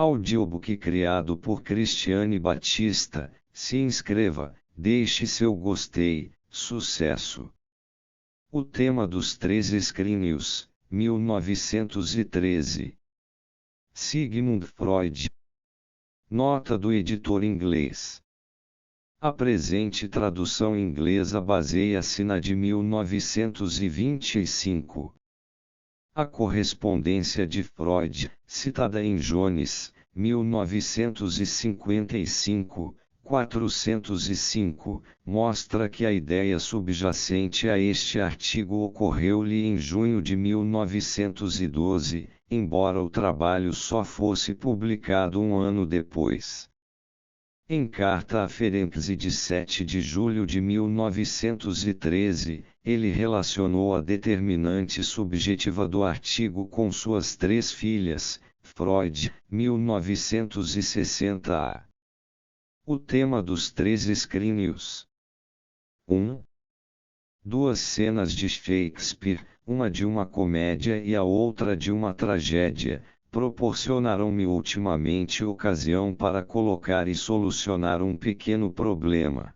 Audiobook criado por Cristiane Batista. Se inscreva, deixe seu gostei, sucesso. O tema dos 3 escrínios, 1913. Sigmund Freud. Nota do editor inglês. A presente tradução inglesa baseia-se na de 1925. A correspondência de Freud, citada em Jones, 1955, 405, mostra que a ideia subjacente a este artigo ocorreu-lhe em junho de 1912, embora o trabalho só fosse publicado um ano depois. Em carta a Ferenczi de 7 de julho de 1913, ele relacionou a determinante subjetiva do artigo com suas 3 filhas, Freud, 1960a. O tema dos 3 escrínios. 1. 2 cenas de Shakespeare, uma de uma comédia e a outra de uma tragédia, proporcionaram-me ultimamente ocasião para colocar e solucionar um pequeno problema.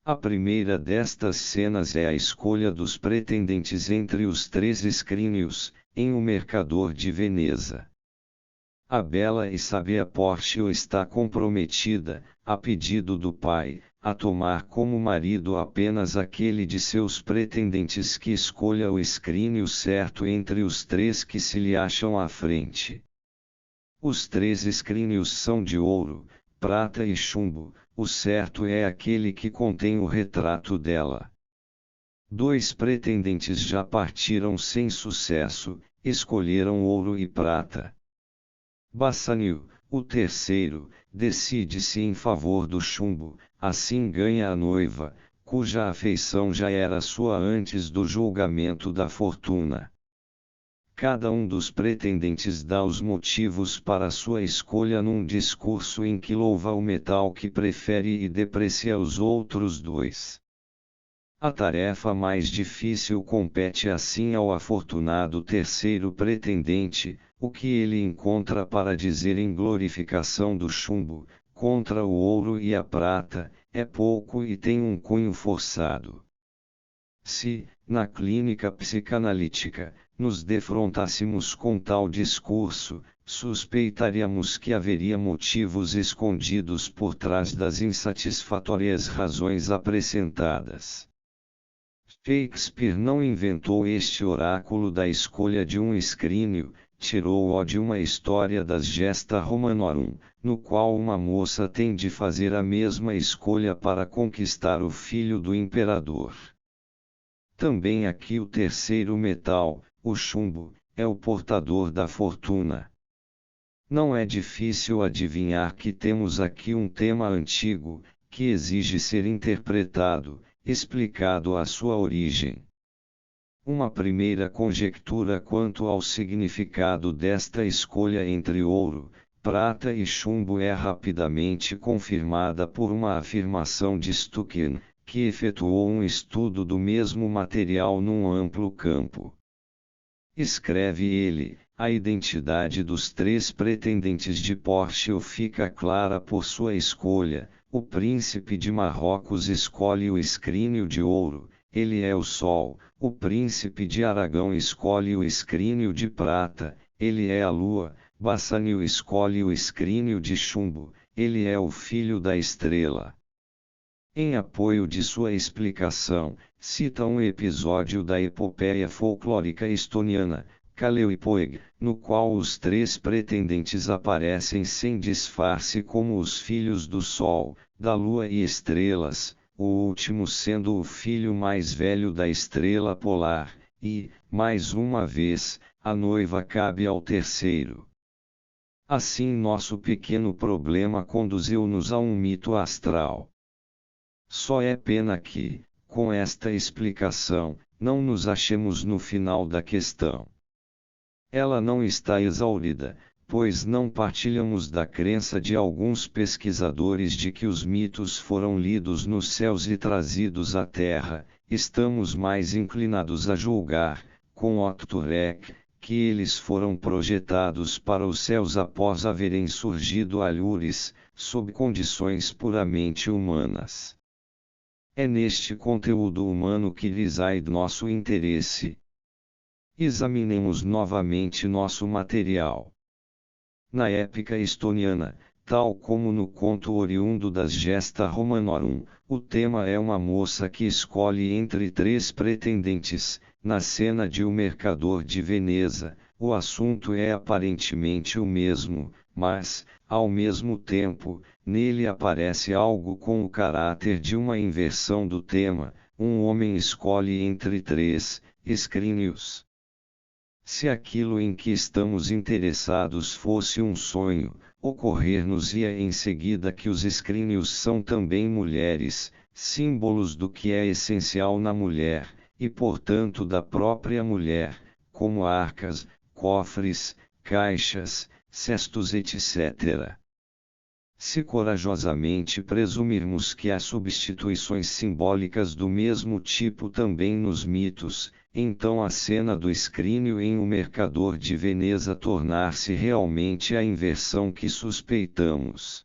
A primeira destas cenas é a escolha dos pretendentes entre os 3 escrínios, em O Mercador de Veneza. A bela e sábia Portia está comprometida, a pedido do pai, a tomar como marido apenas aquele de seus pretendentes que escolha o escrínio certo entre os 3 que se lhe acham à frente. Os 3 escrínios são de ouro, prata e chumbo, o certo é aquele que contém o retrato dela. 2 pretendentes já partiram sem sucesso, escolheram ouro e prata. Bassanio, o terceiro, decide-se em favor do chumbo, assim ganha a noiva, cuja afeição já era sua antes do julgamento da fortuna. Cada um dos pretendentes dá os motivos para sua escolha num discurso em que louva o metal que prefere e deprecia os outros 2. A tarefa mais difícil compete assim ao afortunado terceiro pretendente, o que ele encontra para dizer em glorificação do chumbo, contra o ouro e a prata, é pouco e tem um cunho forçado. Se, na clínica psicanalítica, nos defrontássemos com tal discurso, suspeitaríamos que haveria motivos escondidos por trás das insatisfatórias razões apresentadas. Shakespeare não inventou este oráculo da escolha de um escrínio, tirou-o de uma história das Gesta Romanorum, no qual uma moça tem de fazer a mesma escolha para conquistar o filho do imperador. Também aqui o terceiro metal, o chumbo, é o portador da fortuna. Não é difícil adivinhar que temos aqui um tema antigo, que exige ser interpretado, explicado a sua origem. Uma primeira conjectura quanto ao significado desta escolha entre ouro, prata e chumbo é rapidamente confirmada por uma afirmação de Stucken, que efetuou um estudo do mesmo material num amplo campo. Escreve ele, a identidade dos 3 pretendentes de Portia fica clara por sua escolha. O príncipe de Marrocos escolhe o escrínio de ouro, ele é o sol. O príncipe de Aragão escolhe o escrínio de prata, ele é a lua. Bassanio escolhe o escrínio de chumbo, ele é o filho da estrela. Em apoio de sua explicação, cita um episódio da epopeia folclórica estoniana, Kalevipoeg, no qual os 3 pretendentes aparecem sem disfarce como os filhos do sol, da lua e estrelas, o último sendo o filho mais velho da estrela polar, e, mais uma vez, a noiva cabe ao terceiro. Assim nosso pequeno problema conduziu-nos a um mito astral. Só é pena que, com esta explicação, não nos achemos no final da questão. Ela não está exaurida, pois não partilhamos da crença de alguns pesquisadores de que os mitos foram lidos nos céus e trazidos à Terra. Estamos mais inclinados a julgar, com Otto Reck, que eles foram projetados para os céus após haverem surgido alhures, sob condições puramente humanas. É neste conteúdo humano que reside nosso interesse. Examinemos novamente nosso material. Na épica estoniana, tal como no conto oriundo das Gesta Romanorum, o tema é uma moça que escolhe entre 3 pretendentes. Na cena de O Mercador de Veneza, o assunto é aparentemente o mesmo, mas, ao mesmo tempo, nele aparece algo com o caráter de uma inversão do tema. Um homem escolhe entre 3 escrínios. Se aquilo em que estamos interessados fosse um sonho, ocorrer-nos-ia em seguida que os escrínios são também mulheres, símbolos do que é essencial na mulher, e portanto da própria mulher, como arcas, cofres, caixas, cestos etc. Se corajosamente presumirmos que há substituições simbólicas do mesmo tipo também nos mitos, então a cena do escrínio em O Mercador de Veneza tornar-se realmente a inversão que suspeitamos.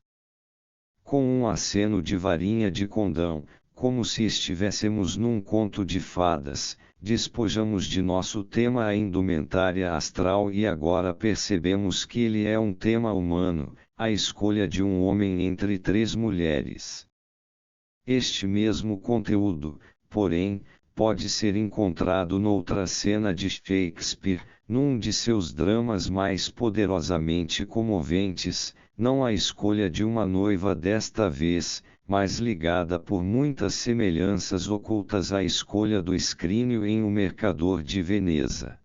Com um aceno de varinha de condão, como se estivéssemos num conto de fadas, despojamos de nosso tema a indumentária astral e agora percebemos que ele é um tema humano, a escolha de um homem entre 3 mulheres. Este mesmo conteúdo, porém, pode ser encontrado noutra cena de Shakespeare, num de seus dramas mais poderosamente comoventes, não a escolha de uma noiva desta vez, mas ligada por muitas semelhanças ocultas à escolha do escrínio em O Mercador de Veneza.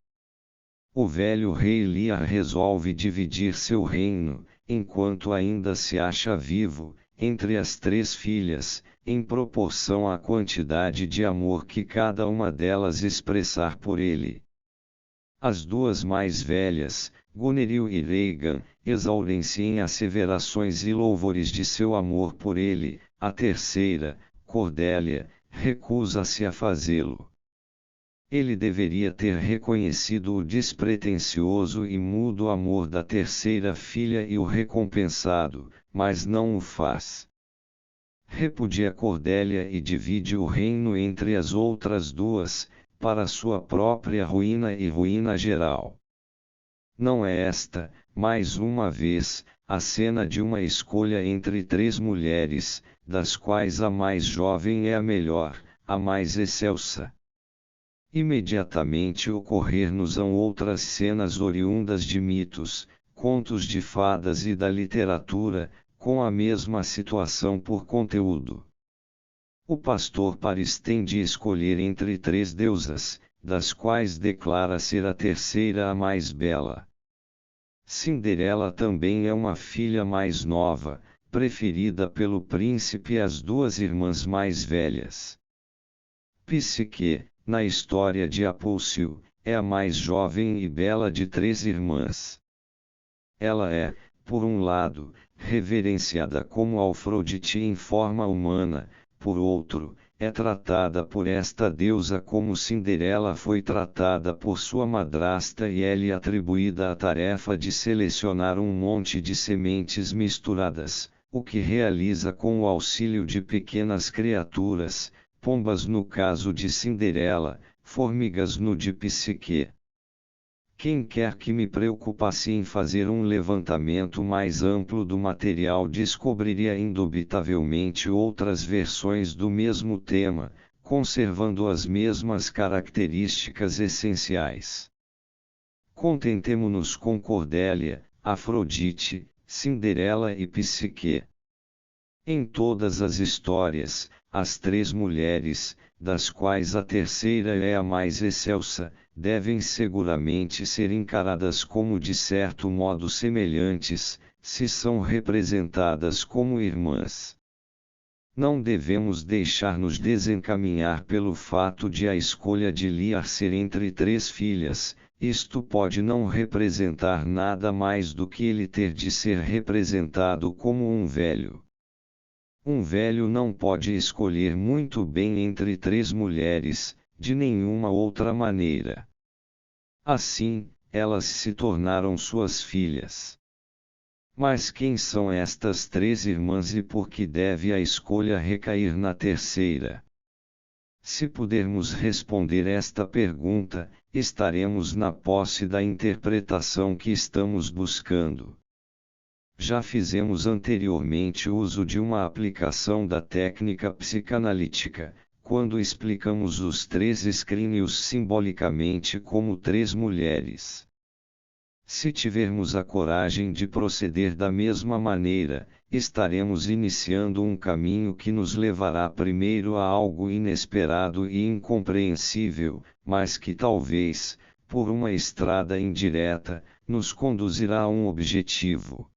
O velho rei Lear resolve dividir seu reino, enquanto ainda se acha vivo, entre as 3 filhas, em proporção à quantidade de amor que cada uma delas expressar por ele. As 2 mais velhas, Goneril e Regan, exaurem-se em asseverações e louvores de seu amor por ele. A terceira, Cordélia, recusa-se a fazê-lo. Ele deveria ter reconhecido o despretensioso e mudo amor da terceira filha e o recompensado, mas não o faz. Repudia Cordélia e divide o reino entre as outras 2, para sua própria ruína e ruína geral. Não é esta, mais uma vez, a cena de uma escolha entre 3 mulheres, das quais a mais jovem é a melhor, a mais excelsa. Imediatamente ocorrer-nos-ão outras cenas oriundas de mitos, contos de fadas e da literatura, com a mesma situação por conteúdo. O pastor Paris tem de escolher entre 3 deusas, das quais declara ser a terceira a mais bela. Cinderela também é uma filha mais nova, preferida pelo príncipe às 2 irmãs mais velhas. Psique, na história de Apulcio, é a mais jovem e bela de 3 irmãs. Ela é, por um lado, reverenciada como Afrodite em forma humana, por outro, é tratada por esta deusa como Cinderela foi tratada por sua madrasta e é-lhe atribuída a tarefa de selecionar um monte de sementes misturadas, o que realiza com o auxílio de pequenas criaturas, pombas no caso de Cinderela, formigas no de Psique. Quem quer que me preocupasse em fazer um levantamento mais amplo do material descobriria indubitavelmente outras versões do mesmo tema, conservando as mesmas características essenciais. Contentemo-nos com Cordélia, Afrodite, Cinderela e Psique. Em todas as histórias, as 3 mulheres, das quais a terceira é a mais excelsa, devem seguramente ser encaradas como de certo modo semelhantes, se são representadas como irmãs. Não devemos deixar-nos desencaminhar pelo fato de a escolha de Lear ser entre 3 filhas, isto pode não representar nada mais do que ele ter de ser representado como um velho. Um velho não pode escolher muito bem entre 3 mulheres, de nenhuma outra maneira. Assim, elas se tornaram suas filhas. Mas quem são estas 3 irmãs e por que deve a escolha recair na terceira? Se pudermos responder esta pergunta, estaremos na posse da interpretação que estamos buscando. Já fizemos anteriormente uso de uma aplicação da técnica psicanalítica, quando explicamos os 3 escrínios simbolicamente como 3 mulheres. Se tivermos a coragem de proceder da mesma maneira, estaremos iniciando um caminho que nos levará primeiro a algo inesperado e incompreensível, mas que talvez, por uma estrada indireta, nos conduzirá a um objetivo.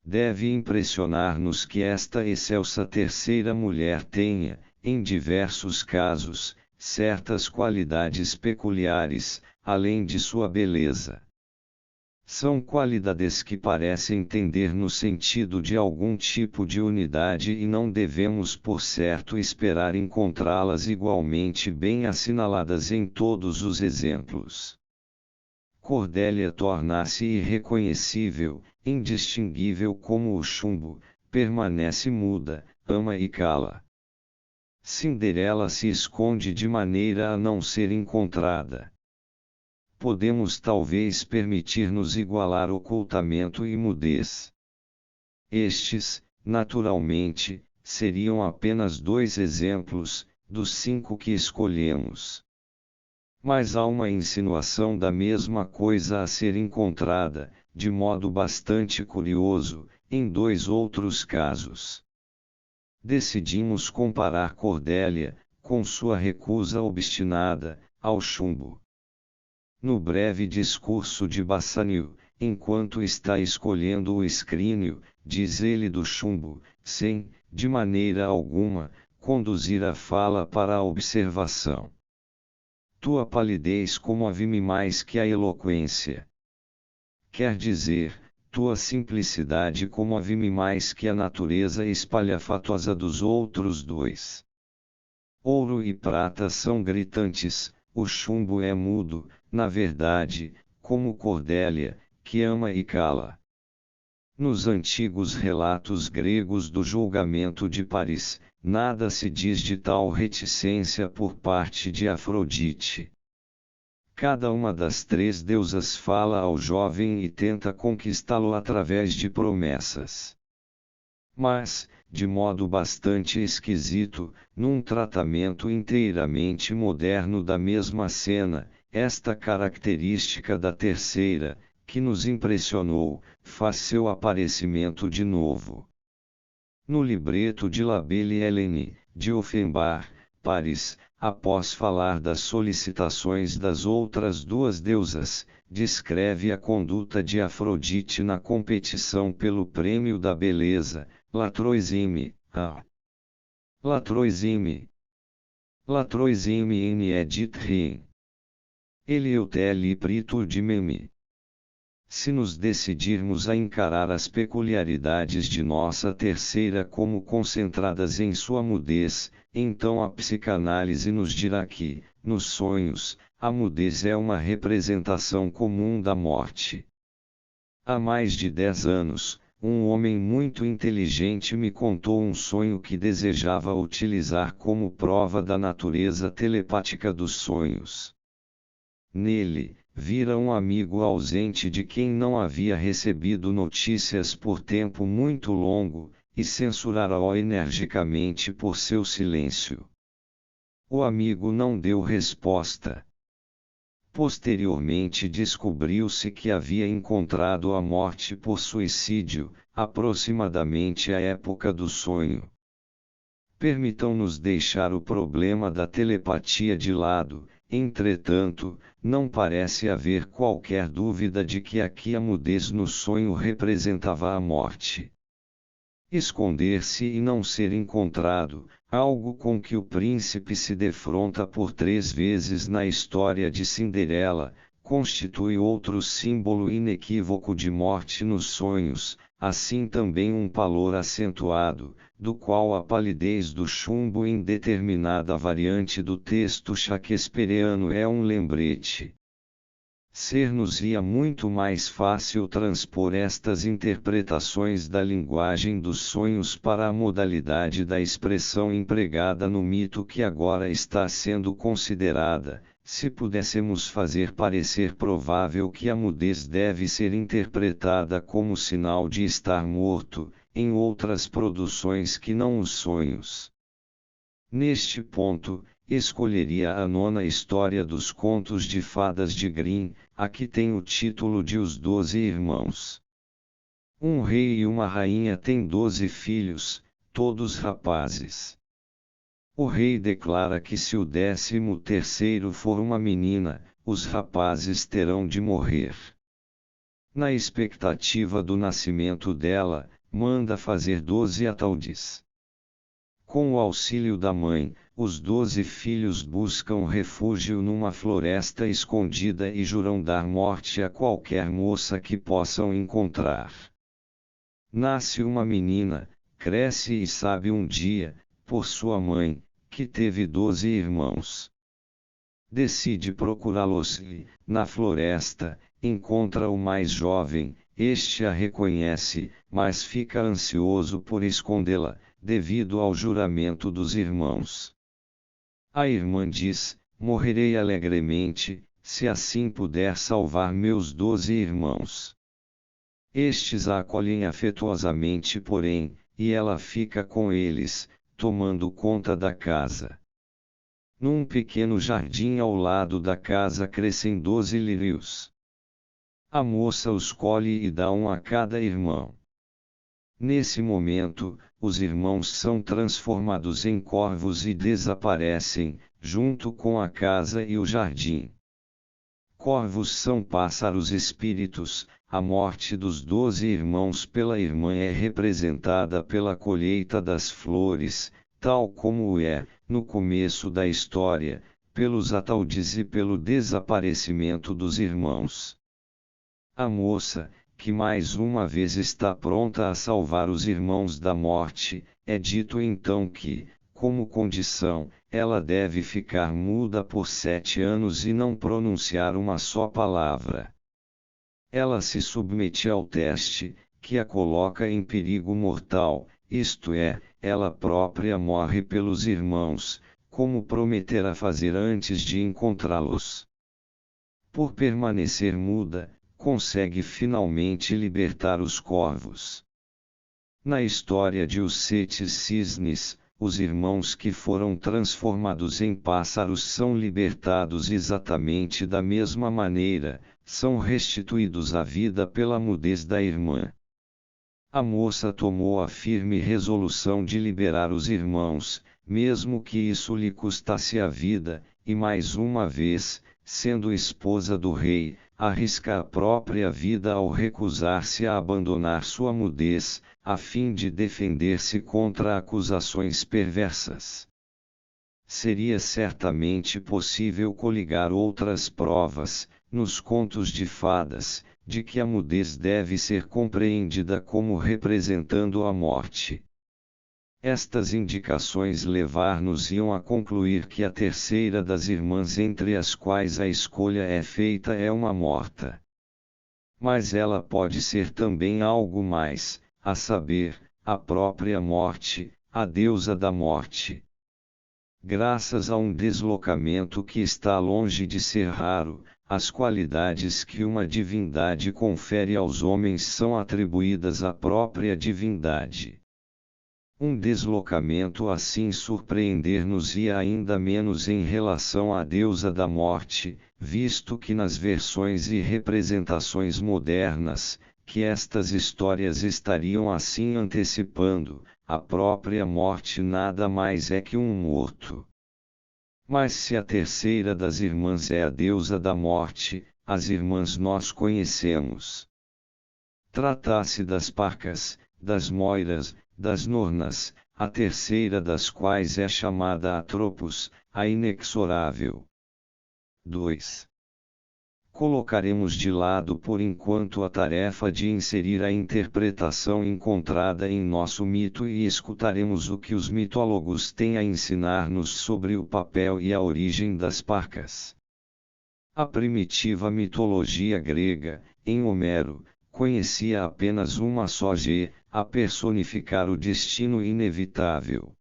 Deve impressionar-nos que esta excelsa terceira mulher tenha, em diversos casos, certas qualidades peculiares, além de sua beleza. São qualidades que parecem tender no sentido de algum tipo de unidade e não devemos por certo esperar encontrá-las igualmente bem assinaladas em todos os exemplos. Cordélia torna-se irreconhecível, indistinguível como o chumbo, permanece muda, ama e cala. Cinderela se esconde de maneira a não ser encontrada. Podemos talvez permitir-nos igualar ocultamento e mudez. Estes, naturalmente, seriam apenas 2 exemplos, dos 5 que escolhemos. Mas há uma insinuação da mesma coisa a ser encontrada, de modo bastante curioso, em 2 outros casos. Decidimos comparar Cordélia, com sua recusa obstinada, ao chumbo. No breve discurso de Bassanio, enquanto está escolhendo o escrínio, diz ele do chumbo, sem, de maneira alguma, conduzir a fala para a observação. Tua palidez comove-me mais que a eloquência. Quer dizer, tua simplicidade comove-me mais que a natureza espalhafatosa dos outros 2. Ouro e prata são gritantes, o chumbo é mudo, na verdade, como Cordélia, que ama e cala. Nos antigos relatos gregos do julgamento de Paris, nada se diz de tal reticência por parte de Afrodite. Cada uma das 3 deusas fala ao jovem e tenta conquistá-lo através de promessas. Mas, de modo bastante esquisito, num tratamento inteiramente moderno da mesma cena, esta característica da terceira, que nos impressionou, faz seu aparecimento de novo. No libreto de La Belle Hélène, de Offenbach, Paris, após falar das solicitações das outras 2 deusas, descreve a conduta de Afrodite na competição pelo prêmio da beleza, Latroisime, Latroisime in edit rien. Eleutélie pritur de meme. Se nos decidirmos a encarar as peculiaridades de nossa terceira como concentradas em sua mudez, então a psicanálise nos dirá que, nos sonhos, a mudez é uma representação comum da morte. Há mais de 10 anos, um homem muito inteligente me contou um sonho que desejava utilizar como prova da natureza telepática dos sonhos. Nele, vira um amigo ausente de quem não havia recebido notícias por tempo muito longo, e censurara-o energicamente por seu silêncio. O amigo não deu resposta. Posteriormente descobriu-se que havia encontrado a morte por suicídio, aproximadamente à época do sonho. Permitam-nos deixar o problema da telepatia de lado. Entretanto, não parece haver qualquer dúvida de que aqui a mudez no sonho representava a morte. Esconder-se e não ser encontrado, algo com que o príncipe se defronta por 3 vezes na história de Cinderela, constitui outro símbolo inequívoco de morte nos sonhos, assim também um pallor acentuado, do qual a palidez do chumbo em determinada variante do texto shakespeariano é um lembrete. ser-nos-ia muito mais fácil transpor estas interpretações da linguagem dos sonhos para a modalidade da expressão empregada no mito que agora está sendo considerada, se pudéssemos fazer parecer provável que a mudez deve ser interpretada como sinal de estar morto, em outras produções que não os sonhos. Neste ponto, escolheria a nona história dos contos de fadas de Grimm, a que tem o título de Os 12 Irmãos. Um rei e uma rainha têm 12 filhos, todos rapazes. O rei declara que se o 13º for uma menina, os rapazes terão de morrer. Na expectativa do nascimento dela, manda fazer 12 ataúdes. Com o auxílio da mãe, os 12 filhos buscam refúgio numa floresta escondida e juram dar morte a qualquer moça que possam encontrar. Nasce uma menina, cresce e sabe um dia, por sua mãe, que teve 12 irmãos. Decide procurá-los e, na floresta, encontra o mais jovem, este a reconhece, mas fica ansioso por escondê-la, devido ao juramento dos irmãos. A irmã diz: morrerei alegremente, se assim puder salvar meus 12 irmãos. Estes a acolhem afetuosamente, porém, e ela fica com eles, tomando conta da casa. Num pequeno jardim ao lado da casa crescem 12 lírios. A moça os colhe e dá um a cada irmão. Nesse momento, os irmãos são transformados em corvos e desaparecem, junto com a casa e o jardim. Corvos são pássaros espíritos, a morte dos 12 irmãos pela irmã é representada pela colheita das flores, tal como é, no começo da história, pelos ataúdes e pelo desaparecimento dos irmãos. A moça, que mais uma vez está pronta a salvar os irmãos da morte, é dito então que, como condição, ela deve ficar muda por 7 anos e não pronunciar uma só palavra. Ela se submete ao teste, que a coloca em perigo mortal, isto é, ela própria morre pelos irmãos, como prometera fazer antes de encontrá-los. Por permanecer muda, consegue finalmente libertar os corvos. Na história de Os 7 Cisnes, os irmãos que foram transformados em pássaros são libertados exatamente da mesma maneira, são restituídos à vida pela mudez da irmã. A moça tomou a firme resolução de liberar os irmãos, mesmo que isso lhe custasse a vida, e mais uma vez, sendo esposa do rei, arrisca a própria vida ao recusar-se a abandonar sua mudez, a fim de defender-se contra acusações perversas. Seria certamente possível coligar outras provas, nos contos de fadas, de que a mudez deve ser compreendida como representando a morte. Estas indicações levar-nos-iam a concluir que a terceira das irmãs entre as quais a escolha é feita é uma morta. Mas ela pode ser também algo mais, a saber, a própria morte, a deusa da morte. Graças a um deslocamento que está longe de ser raro, as qualidades que uma divindade confere aos homens são atribuídas à própria divindade. Um deslocamento assim surpreender-nos-ia ainda menos em relação à deusa da morte, visto que nas versões e representações modernas, que estas histórias estariam assim antecipando, a própria morte nada mais é que um morto. Mas se a terceira das irmãs é a deusa da morte, as irmãs nós conhecemos. Trata-se das Parcas, das Moiras, das Nornas, a terceira das quais é chamada Atropos, a inexorável. 2. Colocaremos de lado por enquanto a tarefa de inserir a interpretação encontrada em nosso mito e escutaremos o que os mitólogos têm a ensinar-nos sobre o papel e a origem das Parcas. A primitiva mitologia grega, em Homero, conhecia apenas uma só G, a personificar o destino inevitável.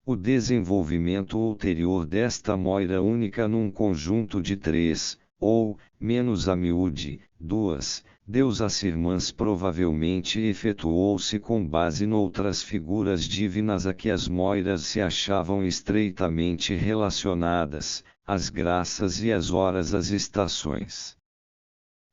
O desenvolvimento ulterior desta moira única num conjunto de três, ou, menos a miúde, duas, deusas irmãs provavelmente efetuou-se com base noutras figuras divinas a que as moiras se achavam estreitamente relacionadas, as graças e as horas, as estações.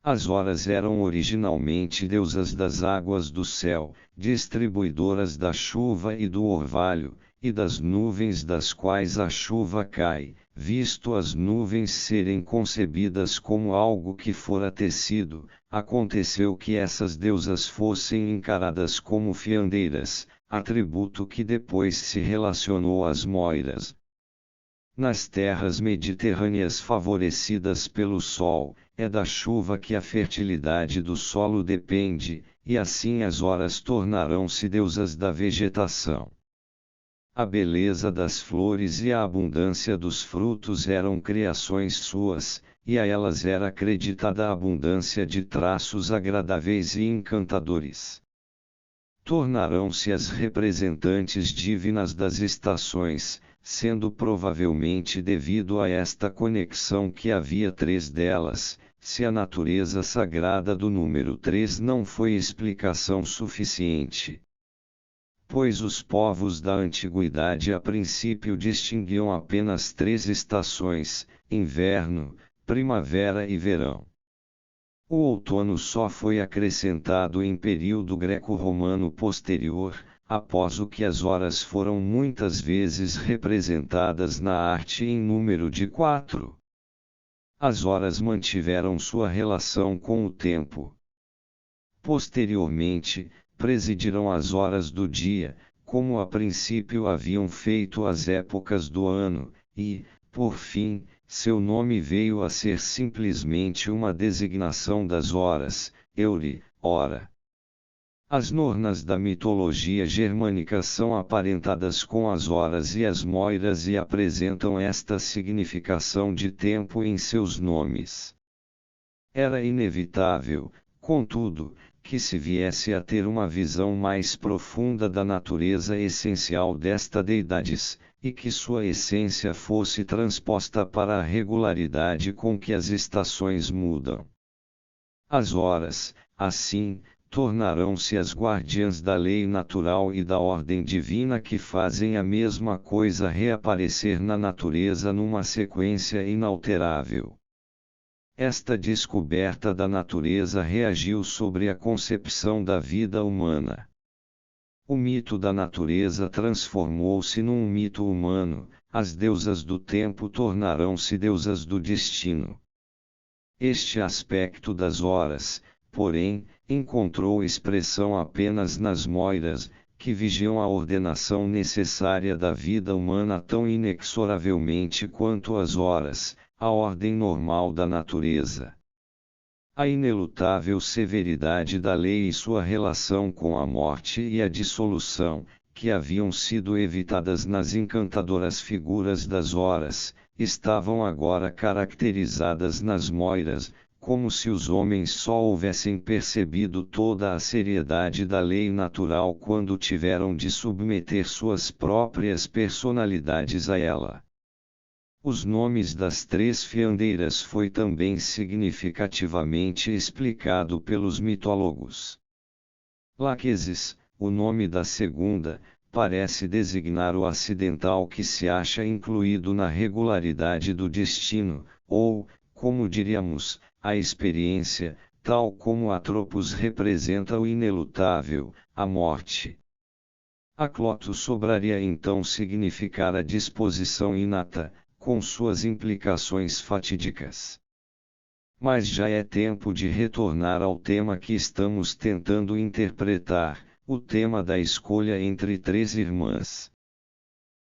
As horas eram originalmente deusas das águas do céu, distribuidoras da chuva e do orvalho, e das nuvens das quais a chuva cai, visto as nuvens serem concebidas como algo que fora tecido, aconteceu que essas deusas fossem encaradas como fiandeiras, atributo que depois se relacionou às moiras. Nas terras mediterrâneas favorecidas pelo sol, é da chuva que a fertilidade do solo depende, e assim as horas tornarão-se deusas da vegetação. A beleza das flores e a abundância dos frutos eram criações suas, e a elas era acreditada a abundância de traços agradáveis e encantadores. Tornarão-se as representantes divinas das estações, sendo provavelmente devido a esta conexão que havia três delas, se a natureza sagrada do número 3 não foi explicação suficiente. Pois os povos da antiguidade a princípio distinguiam apenas três estações, inverno, primavera e verão. O outono só foi acrescentado em período greco-romano posterior, após o que as horas foram muitas vezes representadas na arte em número de 4. As horas mantiveram sua relação com o tempo. Posteriormente, presidiram as horas do dia, como a princípio haviam feito as épocas do ano, e, por fim, seu nome veio a ser simplesmente uma designação das horas, euri, hora. As nornas da mitologia germânica são aparentadas com as horas e as moiras e apresentam esta significação de tempo em seus nomes. Era inevitável, contudo, que se viesse a ter uma visão mais profunda da natureza essencial desta deidades, e que sua essência fosse transposta para a regularidade com que as estações mudam. As horas, assim, tornarão-se as guardiãs da lei natural e da ordem divina que fazem a mesma coisa reaparecer na natureza numa sequência inalterável. Esta descoberta da natureza reagiu sobre a concepção da vida humana. O mito da natureza transformou-se num mito humano, as deusas do tempo tornarão-se deusas do destino. Este aspecto das horas, porém, encontrou expressão apenas nas moiras, que vigiam a ordenação necessária da vida humana tão inexoravelmente quanto as horas, a ordem normal da natureza. A inelutável severidade da lei e sua relação com a morte e a dissolução, que haviam sido evitadas nas encantadoras figuras das horas, estavam agora caracterizadas nas moiras, como se os homens só houvessem percebido toda a seriedade da lei natural quando tiveram de submeter suas próprias personalidades a ela. Os nomes das três fiandeiras foi também significativamente explicado pelos mitólogos. Laquesis, o nome da segunda, parece designar o acidental que se acha incluído na regularidade do destino, ou, como diríamos, a experiência, tal como Atropos representa o inelutável, a morte. A Cloto sobraria então significar a disposição inata, com suas implicações fatídicas. Mas já é tempo de retornar ao tema que estamos tentando interpretar, o tema da escolha entre três irmãs.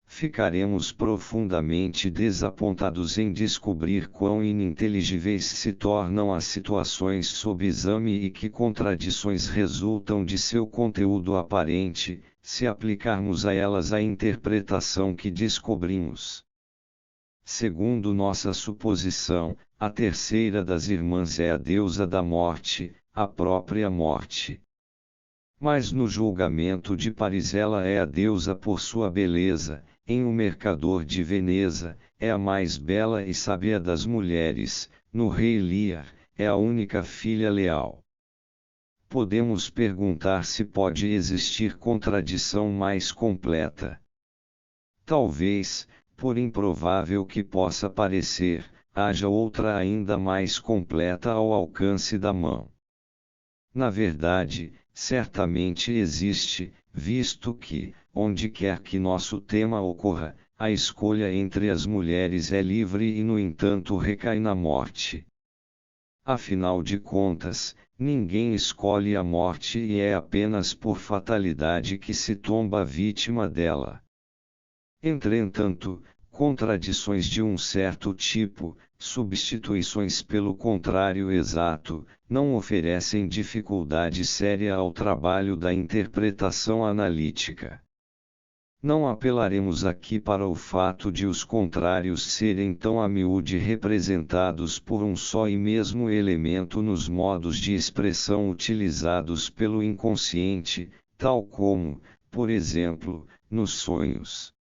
Ficaremos profundamente desapontados em descobrir quão ininteligíveis se tornam as situações sob exame e que contradições resultam de seu conteúdo aparente, se aplicarmos a elas a interpretação que descobrimos. segundo nossa suposição, a terceira das irmãs é a deusa da morte, a própria morte. Mas no julgamento de Paris ela é a deusa por sua beleza, em O Mercador de Veneza, é a mais bela e sábia das mulheres, no Rei Lear, é a única filha leal. Podemos perguntar se pode existir contradição mais completa. Talvez, por improvável que possa parecer, haja outra ainda mais completa ao alcance da mão. Na verdade, certamente existe, visto que, onde quer que nosso tema ocorra, a escolha entre as mulheres é livre e no entanto recai na morte. Afinal de contas, ninguém escolhe a morte e é apenas por fatalidade que se tomba vítima dela. Entretanto, contradições de um certo tipo, substituições pelo contrário exato, não oferecem dificuldade séria ao trabalho da interpretação analítica. Não apelaremos aqui para o fato de os contrários serem tão a miúde representados por um só e mesmo elemento nos modos de expressão utilizados pelo inconsciente, tal como, por exemplo, nos sonhos.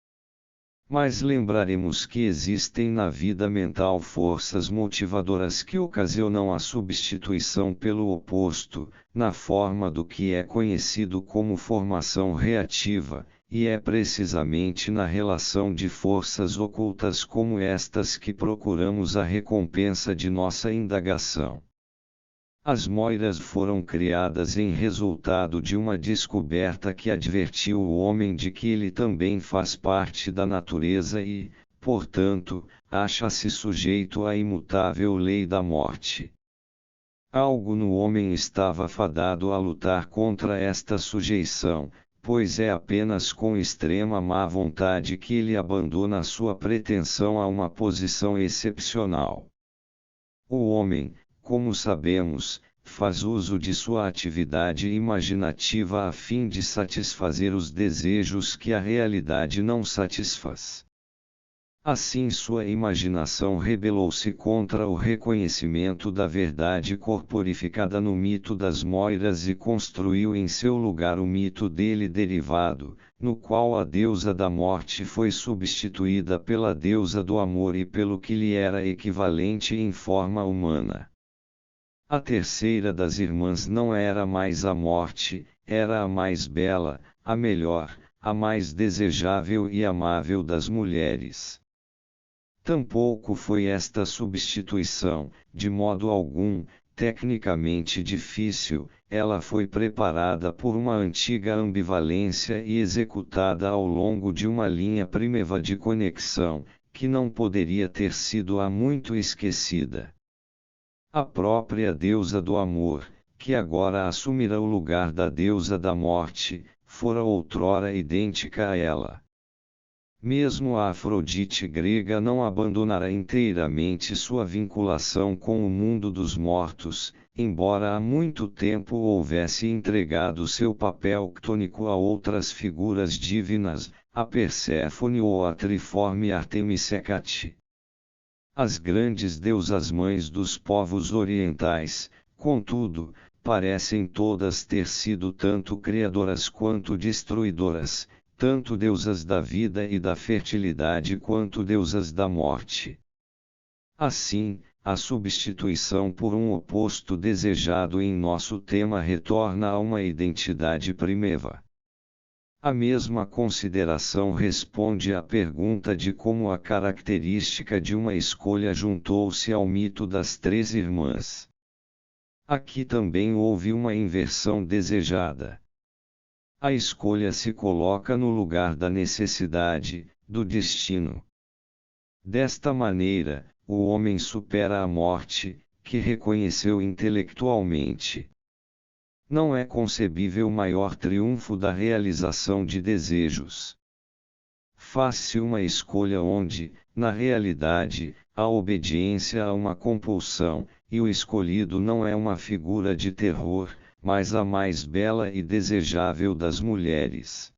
Mas lembraremos que existem na vida mental forças motivadoras que ocasionam a substituição pelo oposto, na forma do que é conhecido como formação reativa, e é precisamente na relação de forças ocultas como estas que procuramos a recompensa de nossa indagação. As moiras foram criadas em resultado de uma descoberta que advertiu o homem de que ele também faz parte da natureza e, portanto, acha-se sujeito à imutável lei da morte. Algo no homem estava fadado a lutar contra esta sujeição, pois é apenas com extrema má vontade que ele abandona sua pretensão a uma posição excepcional. O homem, como sabemos, faz uso de sua atividade imaginativa a fim de satisfazer os desejos que a realidade não satisfaz. Assim sua imaginação rebelou-se contra o reconhecimento da verdade corporificada no mito das moiras e construiu em seu lugar o mito dele derivado, no qual a deusa da morte foi substituída pela deusa do amor e pelo que lhe era equivalente em forma humana. A terceira das irmãs não era mais a morte, era a mais bela, a melhor, a mais desejável e amável das mulheres. Tampouco foi esta substituição, de modo algum, tecnicamente difícil, ela foi preparada por uma antiga ambivalência e executada ao longo de uma linha primeva de conexão, que não poderia ter sido há muito esquecida. A própria deusa do amor, que agora assumirá o lugar da deusa da morte, fora outrora idêntica a ela. Mesmo a Afrodite grega não abandonara inteiramente sua vinculação com o mundo dos mortos, embora há muito tempo houvesse entregado seu papel ctônico a outras figuras divinas, a Perséfone ou a triforme Artemis Hecate. As grandes deusas mães dos povos orientais, contudo, parecem todas ter sido tanto criadoras quanto destruidoras, tanto deusas da vida e da fertilidade quanto deusas da morte. Assim, a substituição por um oposto desejado em nosso tema retorna a uma identidade primeva. A mesma consideração responde à pergunta de como a característica de uma escolha juntou-se ao mito das três irmãs. Aqui também houve uma inversão desejada. A escolha se coloca no lugar da necessidade, do destino. Desta maneira, o homem supera a morte, que reconheceu intelectualmente. Não é concebível maior triunfo da realização de desejos. Faz-se uma escolha onde, na realidade, a obediência a uma compulsão, e o escolhido não é uma figura de terror, mas a mais bela e desejável das mulheres.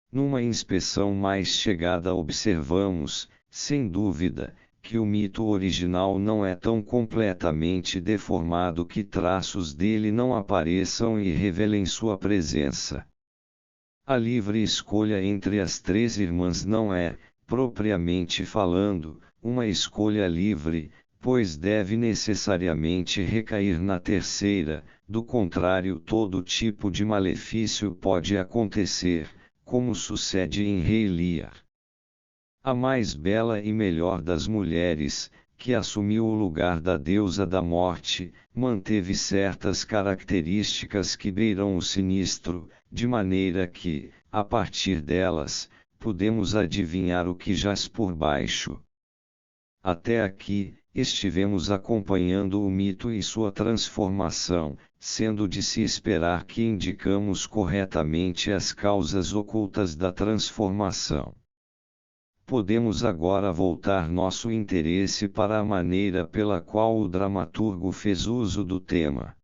Numa inspeção mais chegada observamos, sem dúvida, que o mito original não é tão completamente deformado que traços dele não apareçam e revelem sua presença. A livre escolha entre as três irmãs não é, propriamente falando, uma escolha livre, pois deve necessariamente recair na terceira, do contrário todo tipo de malefício pode acontecer, como sucede em Rei Lear. A mais bela e melhor das mulheres, que assumiu o lugar da deusa da morte, manteve certas características que beiram o sinistro, de maneira que, a partir delas, podemos adivinhar o que jaz por baixo. Até aqui, estivemos acompanhando o mito e sua transformação, sendo de se esperar que indicamos corretamente as causas ocultas da transformação. Podemos agora voltar nosso interesse para a maneira pela qual o dramaturgo fez uso do tema.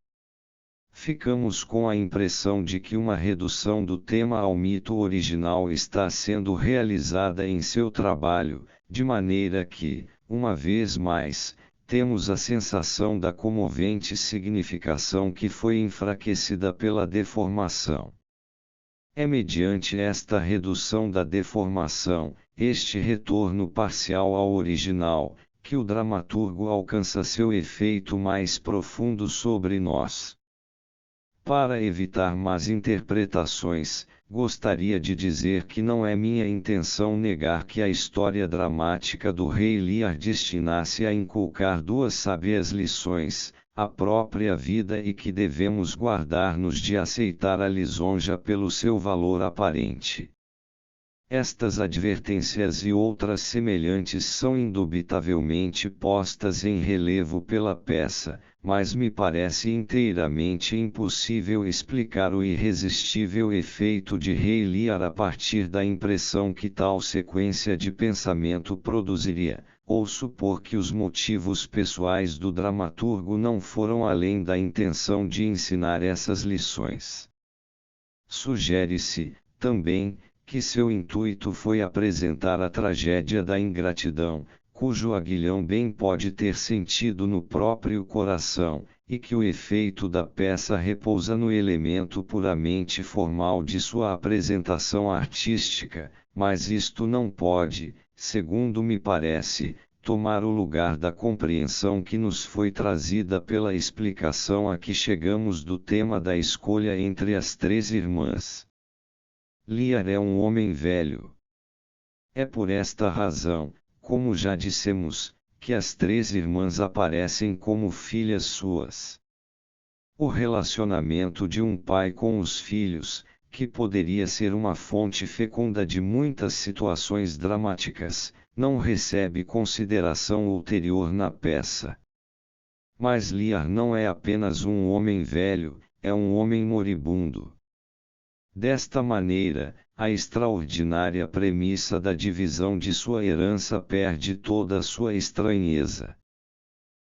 Ficamos com a impressão de que uma redução do tema ao mito original está sendo realizada em seu trabalho, de maneira que, uma vez mais, temos a sensação da comovente significação que foi enfraquecida pela deformação. É mediante esta redução da deformação, este retorno parcial ao original, que o dramaturgo alcança seu efeito mais profundo sobre nós. Para evitar más interpretações, gostaria de dizer que não é minha intenção negar que a história dramática do Rei Lear destinasse a inculcar duas sábias lições, a própria vida e que devemos guardar-nos de aceitar a lisonja pelo seu valor aparente. Estas advertências e outras semelhantes são indubitavelmente postas em relevo pela peça, mas me parece inteiramente impossível explicar o irresistível efeito de Rei Lear a partir da impressão que tal sequência de pensamento produziria, ou supor que os motivos pessoais do dramaturgo não foram além da intenção de ensinar essas lições. Sugere-se, também, que seu intuito foi apresentar a tragédia da ingratidão, cujo aguilhão bem pode ter sentido no próprio coração, e que o efeito da peça repousa no elemento puramente formal de sua apresentação artística, mas isto não pode, segundo me parece, tomar o lugar da compreensão que nos foi trazida pela explicação a que chegamos do tema da escolha entre as três irmãs. Lear é um homem velho. É por esta razão, como já dissemos, que as três irmãs aparecem como filhas suas. O relacionamento de um pai com os filhos, que poderia ser uma fonte fecunda de muitas situações dramáticas, não recebe consideração ulterior na peça. Mas Lear não é apenas um homem velho, é um homem moribundo. Desta maneira, a extraordinária premissa da divisão de sua herança perde toda a sua estranheza.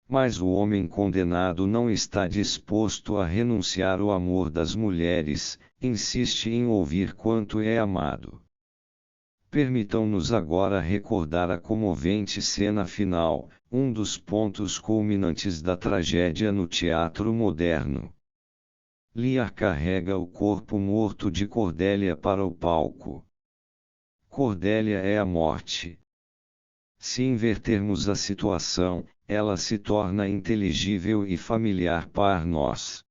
Mas o homem condenado não está disposto a renunciar ao amor das mulheres, insiste em ouvir quanto é amado. Permitam-nos agora recordar a comovente cena final, um dos pontos culminantes da tragédia no teatro moderno. Lear carrega o corpo morto de Cordélia para o palco. Cordélia é a morte. Se invertermos a situação, ela se torna inteligível e familiar para nós.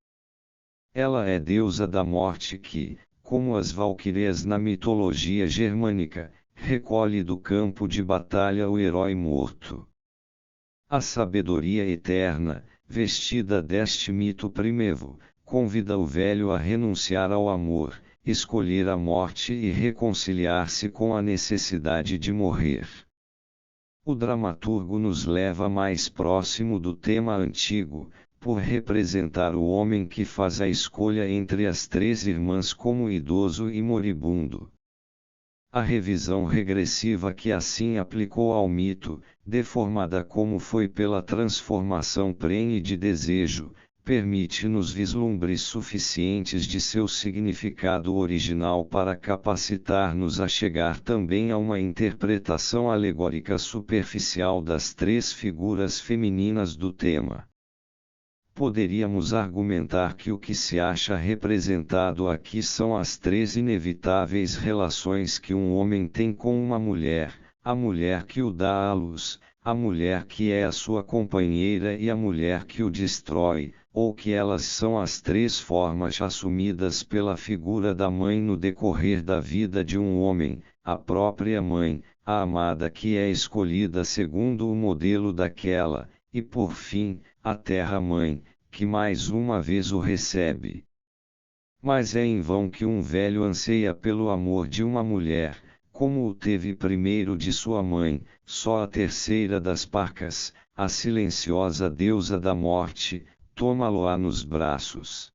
Ela é deusa da morte que, como as valquírias na mitologia germânica, recolhe do campo de batalha o herói morto. A sabedoria eterna, vestida deste mito primevo, convida o velho a renunciar ao amor, escolher a morte e reconciliar-se com a necessidade de morrer. O dramaturgo nos leva mais próximo do tema antigo, por representar o homem que faz a escolha entre as três irmãs como idoso e moribundo. A revisão regressiva que assim aplicou ao mito, deformada como foi pela transformação prenhe de desejo, permite-nos vislumbres suficientes de seu significado original para capacitar-nos a chegar também a uma interpretação alegórica superficial das três figuras femininas do tema. Poderíamos argumentar que o que se acha representado aqui são as três inevitáveis relações que um homem tem com uma mulher, a mulher que o dá à luz, a mulher que é a sua companheira e a mulher que o destrói, ou que elas são as três formas assumidas pela figura da mãe no decorrer da vida de um homem, a própria mãe, a amada que é escolhida segundo o modelo daquela, e por fim, a terra-mãe, que mais uma vez o recebe. Mas é em vão que um velho anseia pelo amor de uma mulher, como o teve primeiro de sua mãe, só a terceira das parcas, a silenciosa deusa da morte, toma-lo-á nos braços.